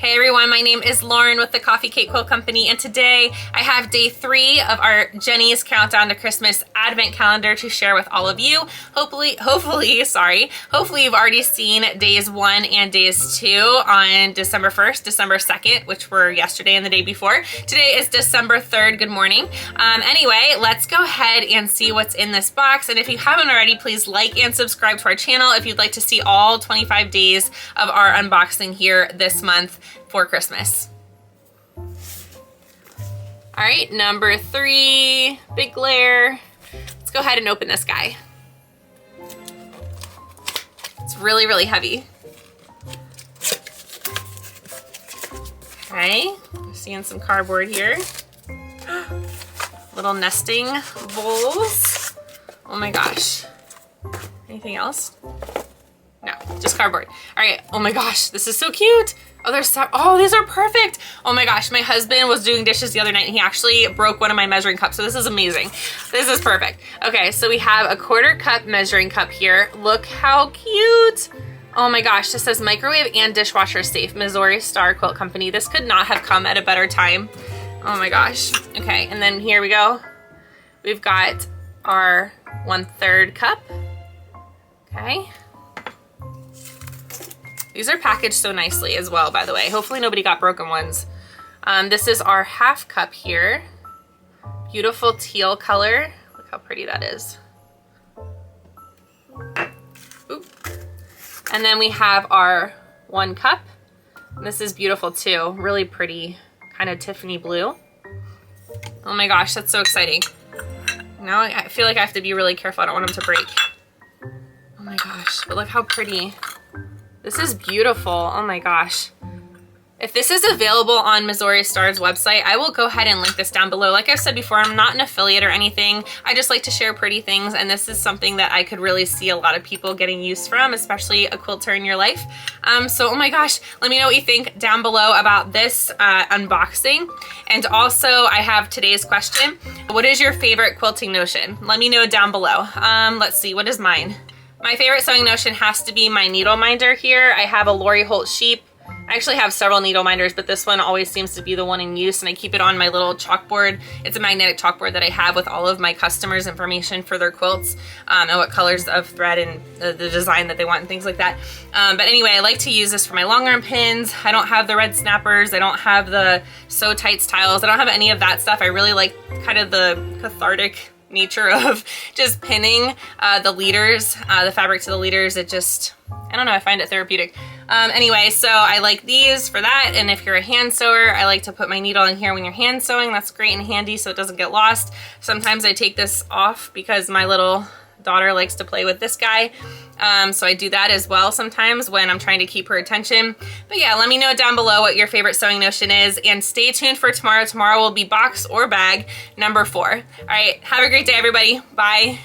Hey everyone, my name is Lauren with the Coffee Cake Quilt Company, and today I have day 3 of our Jenny's Countdown to Christmas Advent Calendar to share with all of you. Hopefully you've already seen days 1 and days 2 on December 1st, December 2nd, which were yesterday and the day before. Today is December 3rd, good morning. Anyway, let's go ahead and see what's in this box, and if you haven't already, please like and subscribe to our channel if you'd like to see all 25 days of our unboxing here this month for Christmas. All right, number 3, big layer. Let's go ahead and open this guy. It's really, really heavy. Okay, I'm seeing some cardboard here. Little nesting bowls. Oh my gosh. Anything else? No, just cardboard. All right, oh my gosh, this is so cute. Oh, these are perfect. Oh my gosh, my husband was doing dishes the other night and he actually broke one of my measuring cups, so this is amazing. This is perfect. Okay, so we have a 1/4 cup measuring cup here. Look how cute. Oh my gosh, this says microwave and dishwasher safe, Missouri Star Quilt Company. This could not have come at a better time. Oh my gosh. Okay, and then here we go. We've got our 1/3 cup. Okay. These are packaged so nicely as well, by the way. Hopefully nobody got broken ones. This is our 1/2 cup here. Beautiful teal color. Look how pretty that is. Oop. And then we have our 1 cup. This is beautiful too. Really pretty, kind of Tiffany blue. Oh my gosh, that's so exciting. Now I feel like I have to be really careful. I don't want them to break. Oh my gosh, but look how pretty. This is beautiful. Oh my gosh. If this is available on Missouri Star's website, I will go ahead and link this down below. Like I've said before, I'm not an affiliate or anything. I just like to share pretty things, and this is something that I could really see a lot of people getting use from, especially a quilter in your life. So, oh my gosh, let me know what you think down below about this unboxing. And also, I have today's question. What is your favorite quilting notion? Let me know down below. Let's see, what is mine? My favorite sewing notion has to be my needle minder here. I have a Lori Holt sheep. I actually have several needle minders, but this one always seems to be the one in use, and I keep it on my little chalkboard. It's a magnetic chalkboard that I have with all of my customers' information for their quilts, and what colors of thread and the design that they want and things like that. But anyway, I like to use this for my long arm pins. I don't have the red snappers. I don't have the sew tight styles. I don't have any of that stuff. I really like kind of the cathartic nature of just pinning the leaders, the fabric to the leaders. It just, I don't know, I find it therapeutic. Anyway, so I like these for that, and if you're a hand sewer, I like to put my needle in here when you're hand sewing. That's great and handy so it doesn't get lost. Sometimes I take this off because my little daughter likes to play with this guy. So I do that as well sometimes when I'm trying to keep her attention. But yeah, let me know down below what your favorite sewing notion is, and stay tuned for tomorrow. Tomorrow will be box or bag number 4. All right, have a great day, everybody. Bye.